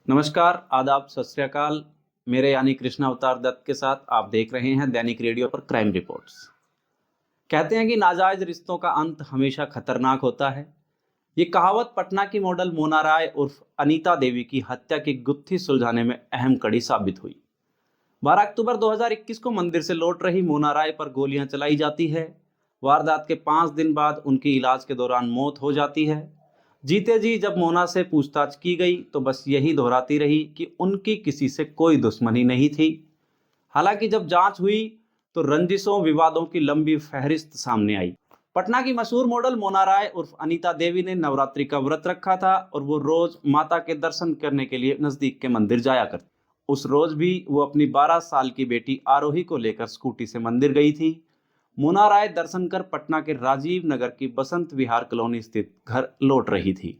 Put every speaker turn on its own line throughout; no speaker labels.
नमस्कार, आदाब, सत श्री अकाल। मेरे यानी कृष्णा अवतार दत्त के साथ आप देख रहे हैं दैनिक रेडियो पर क्राइम रिपोर्ट्स। कहते हैं कि नाजायज रिश्तों का अंत हमेशा खतरनाक होता है। ये कहावत पटना की मॉडल मोना राय उर्फ अनीता देवी की हत्या की गुत्थी सुलझाने में अहम कड़ी साबित हुई। 12 अक्टूबर 2021 को मंदिर से लौट रही मोना राय पर गोलियां चलाई जाती है। वारदात के 5 दिन बाद उनकी इलाज के दौरान मौत हो जाती है। जीते जी जब मोना से पूछताछ की गई तो बस यही दोहराती रही कि उनकी किसी से कोई दुश्मनी नहीं थी। हालांकि जब जांच हुई तो रंजिशों विवादों की लंबी फहरिस्त सामने आई। पटना की मशहूर मॉडल मोना राय उर्फ अनीता देवी ने नवरात्रि का व्रत रखा था और वो रोज माता के दर्शन करने के लिए नजदीक के मंदिर जाया करती। उस रोज भी वो अपनी 12 साल की बेटी आरोही को लेकर स्कूटी से मंदिर गई थी। मोना राय दर्शन कर पटना के राजीव नगर की बसंत विहार कॉलोनी स्थित घर लौट रही थी।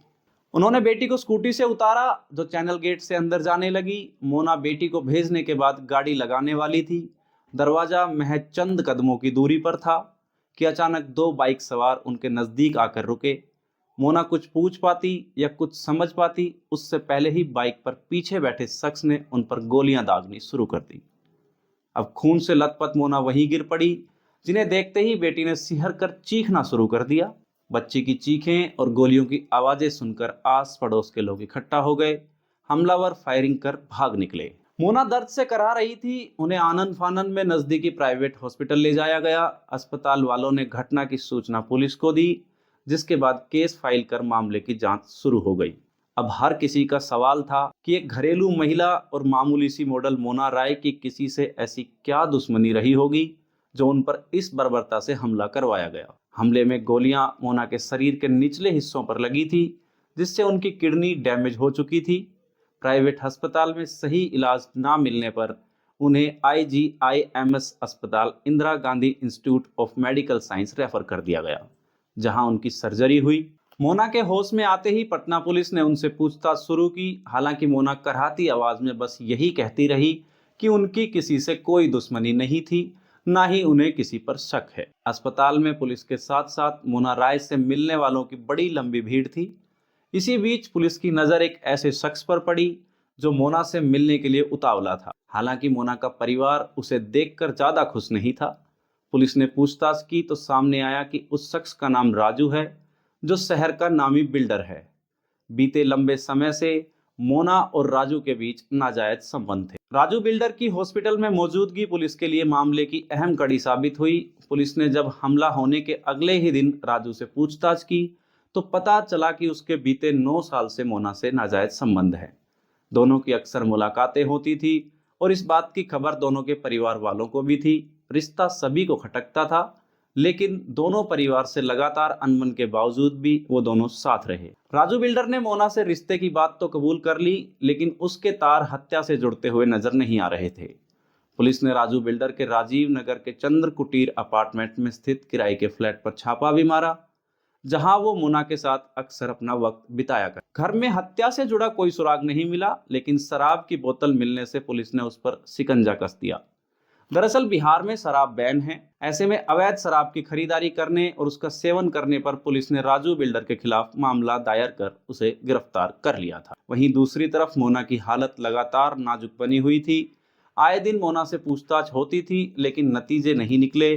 उन्होंने बेटी को स्कूटी से उतारा, जो चैनल गेट से अंदर जाने लगी। मोना बेटी को भेजने के बाद गाड़ी लगाने वाली थी। दरवाजा महज चंद कदमों की दूरी पर था कि अचानक 2 बाइक सवार उनके नजदीक आकर रुके। मोना कुछ पूछ पाती या कुछ समझ पाती, उससे पहले ही बाइक पर पीछे बैठे शख्स ने उन पर गोलियां दागनी शुरू कर दी। अब खून से लथपथ मोना वहीं गिर पड़ी, जिन्हें देखते ही बेटी ने सिहर कर चीखना शुरू कर दिया। बच्ची की चीखें और गोलियों की आवाजें सुनकर आस पड़ोस के लोग इकट्ठा हो गए। हमलावर फायरिंग कर भाग निकले। मोना दर्द से करा रही थी। उन्हें आनन फानन में नजदीकी प्राइवेट हॉस्पिटल ले जाया गया। अस्पताल वालों ने घटना की सूचना पुलिस को दी, जिसके बाद केस फाइल कर मामले की जांच शुरू हो गई। अब हर किसी का सवाल था कि एक घरेलू महिला और मामूली सी मॉडल मोना राय की किसी से ऐसी क्या दुश्मनी रही होगी जो उन पर इस बर्बरता से हमला करवाया गया। हमले में गोलियां मोना के शरीर के निचले हिस्सों पर लगी थी, जिससे उनकी किडनी डैमेज हो चुकी थी। प्राइवेट अस्पताल में सही इलाज ना मिलने पर उन्हें IGIMS अस्पताल, Indira Gandhi institute of medical science refer कर दिया गया, जहां उनकी सर्जरी हुई। मोना के होश में आते ही पटना पुलिस ने उनसे पूछताछ शुरू की। हालांकि मोना कराहती आवाज में बस यही कहती रही कि उनकी किसी से कोई दुश्मनी नहीं थी, ना ही उन्हें किसी पर शक है। अस्पताल में पुलिस के साथ साथ मोना राय से मिलने वालों की बड़ी लंबी भीड़ थी। इसी बीच पुलिस की नजर एक ऐसे शख्स पर पड़ी जो मोना से मिलने के लिए उतावला था। हालांकि मोना का परिवार उसे देखकर ज्यादा खुश नहीं था। पुलिस ने पूछताछ की तो सामने आया कि उस शख्स का नाम राजू है, जो शहर का नामी बिल्डर है। बीते लंबे समय से मोना और राजू के बीच नाजायज संबंध थे। राजू बिल्डर की हॉस्पिटल में मौजूदगी पुलिस के लिए मामले की अहम कड़ी साबित हुई। पुलिस ने जब हमला होने के अगले ही दिन राजू से पूछताछ की तो पता चला कि उसके बीते 9 साल से मोना से नाजायज संबंध है। दोनों की अक्सर मुलाकातें होती थी और इस बात की खबर दोनों के परिवार वालों को भी थी। रिश्ता सभी को खटकता था, लेकिन दोनों परिवार से लगातार अनबन के बावजूद भी वो दोनों साथ रहे। राजू बिल्डर ने मोना से रिश्ते की बात तो कबूल कर ली, लेकिन उसके तार हत्या से जुड़ते हुए नजर नहीं आ रहे थे। पुलिस ने राजू बिल्डर के राजीव नगर के चंद्र कुटीर अपार्टमेंट में स्थित किराए के फ्लैट पर छापा भी मारा, जहां वो मोना के साथ अक्सर अपना वक्त बिताया कर। घर में हत्या से जुड़ा कोई सुराग नहीं मिला, लेकिन शराब की बोतल मिलने से पुलिस ने उस पर शिकंजा कस दिया। दरअसल बिहार में शराब बैन है। ऐसे में अवैध शराब की खरीदारी करने और उसका सेवन करने पर पुलिस ने राजू बिल्डर के खिलाफ मामला दायर कर उसे गिरफ्तार कर लिया था। वहीं दूसरी तरफ मोना की हालत लगातार नाजुक बनी हुई थी। आए दिन मोना से पूछताछ होती थी, लेकिन नतीजे नहीं निकले।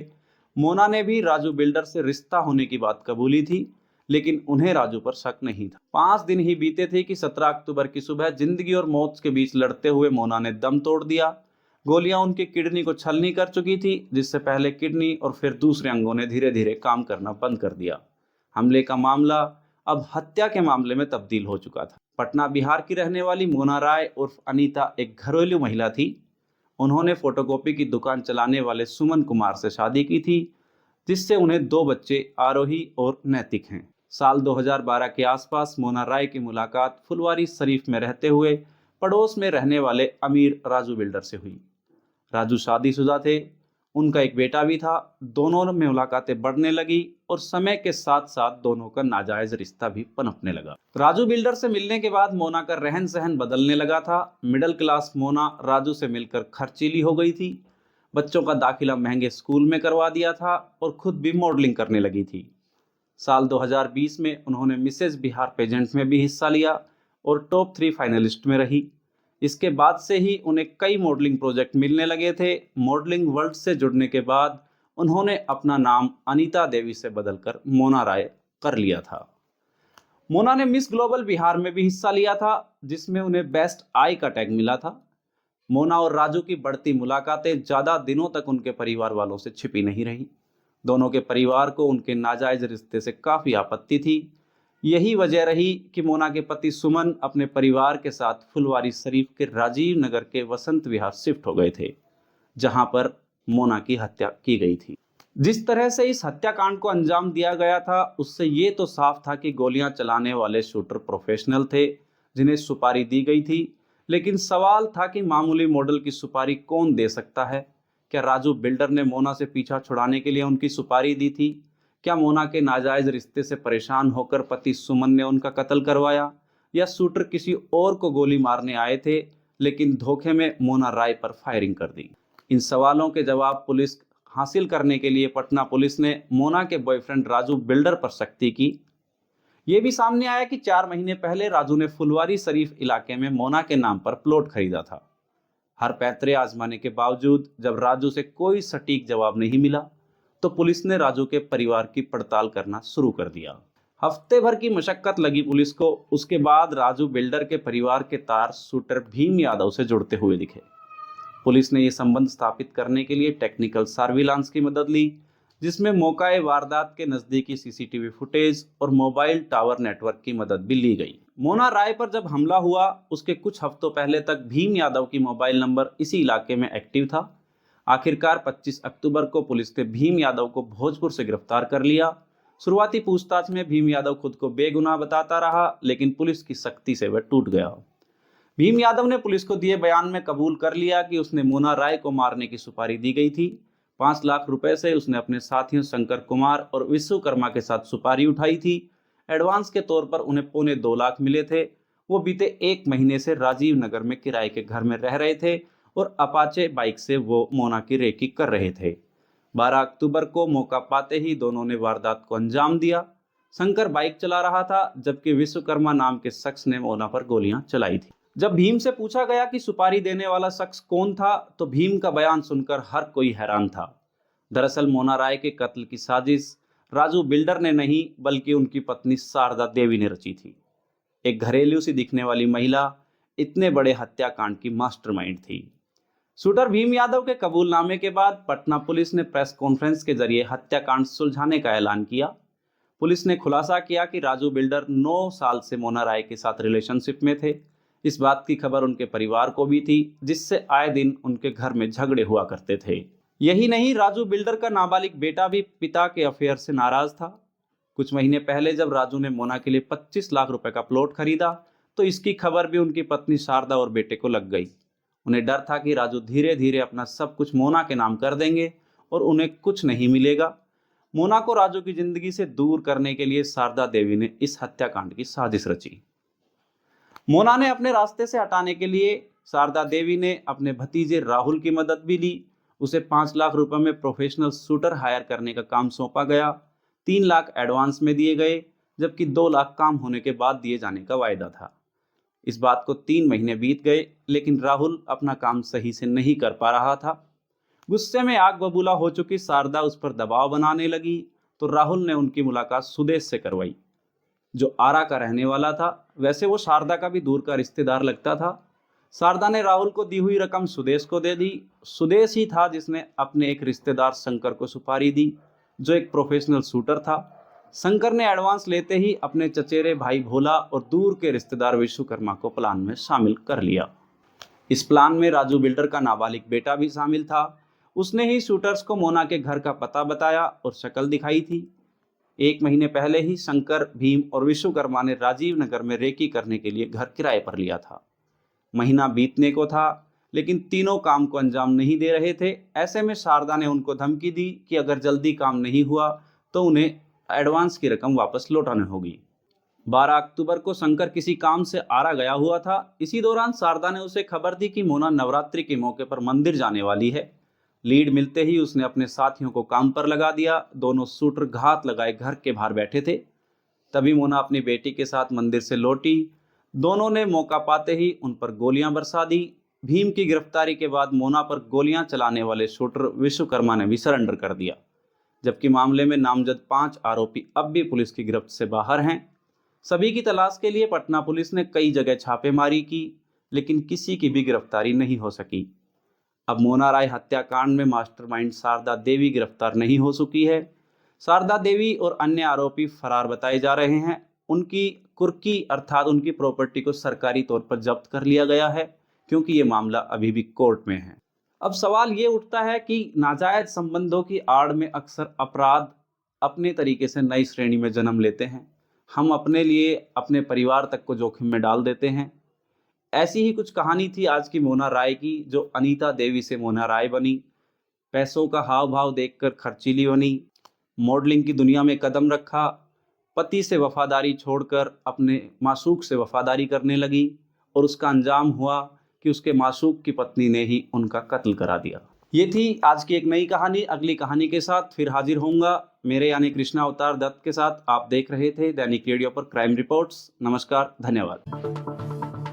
मोना ने भी राजू बिल्डर से रिश्ता होने की बात कबूली थी, लेकिन उन्हें राजू पर शक नहीं था। 5 दिन ही बीते थे कि 17 अक्टूबर की सुबह जिंदगी और मौत के बीच लड़ते हुए मोना ने दम तोड़ दिया। गोलियां उनकी किडनी को छलनी कर चुकी थी, जिससे पहले किडनी और फिर दूसरे अंगों ने धीरे धीरे काम करना बंद कर दिया। हमले का मामला अब हत्या के मामले में तब्दील हो चुका था। पटना बिहार की रहने वाली मोना राय उर्फ अनीता एक घरेलू महिला थी। उन्होंने फोटोकॉपी की दुकान चलाने वाले सुमन कुमार से शादी की थी, जिससे उन्हें 2 बच्चे आरोही और नैतिक हैं। साल 2012 के आसपास मोना राय की मुलाकात फुलवारी शरीफ में रहते हुए पड़ोस में रहने वाले अमीर राजू बिल्डर से हुई। राजू शादीशुदा थे, उनका एक बेटा भी था। दोनों में मुलाकातें बढ़ने लगी और समय के साथ साथ दोनों का नाजायज रिश्ता भी पनपने लगा। राजू बिल्डर से मिलने के बाद मोना का रहन सहन बदलने लगा था। मिडिल क्लास मोना राजू से मिलकर खर्चीली हो गई थी। बच्चों का दाखिला महंगे स्कूल में करवा दिया था और खुद भी मॉडलिंग करने लगी थी। साल 2020 में उन्होंने मिसेज बिहार पेजेंट में भी हिस्सा लिया और टॉप 3 फाइनलिस्ट में रही। इसके बाद से ही उन्हें कई मॉडलिंग प्रोजेक्ट मिलने लगे थे। मॉडलिंग वर्ल्ड से जुड़ने के बाद उन्होंने अपना नाम अनीता देवी से बदलकर मोना राय कर लिया था। मोना ने मिस ग्लोबल बिहार में भी हिस्सा लिया था, जिसमें उन्हें बेस्ट आई का टैग मिला था। मोना और राजू की बढ़ती मुलाकातें ज्यादा दिनों तक उनके परिवार वालों से छिपी नहीं रही। दोनों के परिवार को उनके नाजायज रिश्ते से काफी आपत्ति थी। यही वजह रही कि मोना के पति सुमन अपने परिवार के साथ फुलवारी शरीफ के राजीव नगर के वसंत विहार शिफ्ट हो गए थे, जहां पर मोना की हत्या की गई थी। जिस तरह से इस हत्याकांड को अंजाम दिया गया था, उससे ये तो साफ था कि गोलियां चलाने वाले शूटर प्रोफेशनल थे जिन्हें सुपारी दी गई थी। लेकिन सवाल था कि मामूली मॉडल की सुपारी कौन दे सकता है? क्या राजू बिल्डर ने मोना से पीछा छुड़ाने के लिए उनकी सुपारी दी थी? क्या मोना के नाजायज रिश्ते से परेशान होकर पति सुमन ने उनका कत्ल करवाया, या शूटर किसी और को गोली मारने आए थे लेकिन धोखे में मोना राय पर फायरिंग कर दी? इन सवालों के जवाब पुलिस हासिल करने के लिए पटना पुलिस ने मोना के बॉयफ्रेंड राजू बिल्डर पर सख्ती की। ये भी सामने आया कि 4 महीने पहले राजू ने फुलवारी शरीफ इलाके में मोना के नाम पर प्लॉट खरीदा था। हर पैतरे आजमाने के बावजूद जब राजू से कोई सटीक जवाब नहीं मिला, तो पुलिस ने राजू के परिवार की पड़ताल करना शुरू कर दिया। हफ्ते भर की मशक्कत लगी पुलिस को। उसके बाद राजू बिल्डर के परिवार के तार शूटर भीम यादव से जुड़ते हुए दिखे। पुलिस ने यह संबंध स्थापित करने के लिए टेक्निकल सर्विलांस की मदद ली, जिसमें मौकाए वारदात के नजदीकी सीसीटीवी फुटेज और मोबाइल टावर नेटवर्क की मदद भी ली गई। मोना राय पर जब हमला हुआ, उसके कुछ हफ्तों पहले तक भीम यादव की मोबाइल नंबर इसी इलाके में एक्टिव था। आखिरकार 25 अक्टूबर को पुलिस ने भीम यादव को भोजपुर से गिरफ्तार कर लिया। शुरुआती पूछताछ में भीम यादव खुद को बेगुनाह बताता रहा, लेकिन पुलिस की सख्ती से वह टूट गया। भीम यादव ने पुलिस को दिए बयान में कबूल कर लिया कि उसने मोना राय को मारने की सुपारी दी गई थी। 5 लाख रुपए से उसने अपने साथियों शंकर कुमार और विश्वकर्मा के साथ सुपारी उठाई थी। एडवांस के तौर पर उन्हें 2.25 लाख मिले थे। वो बीते 1 महीने से राजीव नगर में किराए के घर में रह रहे थे और अपाचे बाइक से वो मोना की रेकी कर रहे थे। 12 अक्टूबर को मौका पाते ही दोनों ने वारदात को अंजाम दिया। शंकर बाइक चला रहा था, जबकि विश्वकर्मा नाम के शख्स ने मोना पर गोलियां चलाई थी। जब भीम से पूछा गया कि सुपारी देने वाला शख्स कौन था, तो भीम का बयान सुनकर हर कोई हैरान था। दरअसल मोना राय के कत्ल की साजिश राजू बिल्डर ने नहीं, बल्कि उनकी पत्नी शारदा देवी ने रची थी। एक घरेलू सी दिखने वाली महिला इतने बड़े हत्याकांड की मास्टरमाइंड थी। शूटर भीम यादव के कबूलनामे के बाद पटना पुलिस ने प्रेस कॉन्फ्रेंस के जरिए हत्याकांड सुलझाने का ऐलान किया। पुलिस ने खुलासा किया कि राजू बिल्डर 9 साल से मोना राय के साथ रिलेशनशिप में थे। इस बात की खबर उनके परिवार को भी थी, जिससे आए दिन उनके घर में झगड़े हुआ करते थे। यही नहीं, राजू बिल्डर का नाबालिग बेटा भी पिता के अफेयर से नाराज था। कुछ महीने पहले जब राजू ने मोना के लिए 25 लाख रुपए का प्लॉट खरीदा, तो इसकी खबर भी उनकी पत्नी शारदा और बेटे को लग गई। उन्हें डर था कि राजू धीरे धीरे अपना सब कुछ मोना के नाम कर देंगे और उन्हें कुछ नहीं मिलेगा। मोना को राजू की जिंदगी से दूर करने के लिए शारदा देवी ने इस हत्याकांड की साजिश रची। मोना ने अपने रास्ते से हटाने के लिए शारदा देवी ने अपने भतीजे राहुल की मदद भी ली। उसे 5 लाख रुपए में प्रोफेशनल शूटर हायर करने का काम सौंपा गया। 3 लाख एडवांस में दिए गए, जबकि 2 लाख काम होने के बाद दिए जाने का वायदा था। इस बात को 3 महीने बीत गए, लेकिन राहुल अपना काम सही से नहीं कर पा रहा था। गुस्से में आग बबूला हो चुकी शारदा उस पर दबाव बनाने लगी, तो राहुल ने उनकी मुलाकात सुदेश से करवाई, जो आरा का रहने वाला था। वैसे वो शारदा का भी दूर का रिश्तेदार लगता था। शारदा ने राहुल को दी हुई रकम सुदेश को दे दी। सुदेश ही था जिसने अपने एक रिश्तेदार शंकर को सुपारी दी, जो एक प्रोफेशनल शूटर था। शंकर ने एडवांस लेते ही अपने चचेरे भाई भोला और दूर के रिश्तेदार विश्वकर्मा को प्लान में शामिल कर लिया। इस प्लान में राजू बिल्डर का नाबालिग बेटा भी शामिल था। उसने ही शूटर्स को मोना के घर का पता बताया और शक्ल दिखाई थी। 1 महीने पहले ही शंकर, भीम और विश्वकर्मा ने राजीव नगर में रेकी करने के लिए घर किराए पर लिया था। महीना बीतने को था, लेकिन तीनों काम को अंजाम नहीं दे रहे थे। ऐसे में शारदा ने उनको धमकी दी कि अगर जल्दी काम नहीं हुआ तो उन्हें एडवांस की रकम वापस लौटानी होगी। 12 अक्टूबर को शंकर किसी काम से आरा गया हुआ था। इसी दौरान शारदा ने उसे खबर दी कि मोना नवरात्रि के मौके पर मंदिर जाने वाली है। लीड मिलते ही उसने अपने साथियों को काम पर लगा दिया। दोनों शूटर घात लगाए घर के बाहर बैठे थे। तभी मोना अपनी बेटी के साथ मंदिर से लौटी। दोनों ने मौका पाते ही उन पर गोलियां बरसा दी। भीम की गिरफ्तारी के बाद मोना पर गोलियां चलाने वाले शूटर विश्वकर्मा ने भी सरेंडर कर दिया, जबकि मामले में नामजद 5 आरोपी अब भी पुलिस की गिरफ्त से बाहर हैं। सभी की तलाश के लिए पटना पुलिस ने कई जगह छापेमारी की, लेकिन किसी की भी गिरफ्तारी नहीं हो सकी। अब मोना राय हत्याकांड में मास्टरमाइंड शारदा देवी गिरफ्तार नहीं हो सकी है। शारदा देवी और अन्य आरोपी फरार बताए जा रहे हैं। उनकी कुर्की अर्थात उनकी प्रॉपर्टी को सरकारी तौर पर जब्त कर लिया गया है, क्योंकि ये मामला अभी भी कोर्ट में है। अब सवाल ये उठता है कि नाजायज संबंधों की आड़ में अक्सर अपराध अपने तरीके से नई श्रेणी में जन्म लेते हैं। हम अपने लिए अपने परिवार तक को जोखिम में डाल देते हैं। ऐसी ही कुछ कहानी थी आज की मोना राय की, जो अनीता देवी से मोना राय बनी। पैसों का हाव भाव देखकर खर्चीली बनी, मॉडलिंग की दुनिया में कदम रखा, पति से वफादारी छोड़कर अपने मासूक से वफादारी करने लगी, और उसका अंजाम हुआ कि उसके मासूक की पत्नी ने ही उनका कत्ल करा दिया। ये थी आज की एक नई कहानी। अगली कहानी के साथ फिर हाजिर होऊंगा, मेरे यानी कृष्णा अवतार दत्त के साथ। आप देख रहे थे दैनिक रेडियो पर क्राइम रिपोर्ट्स। नमस्कार, धन्यवाद।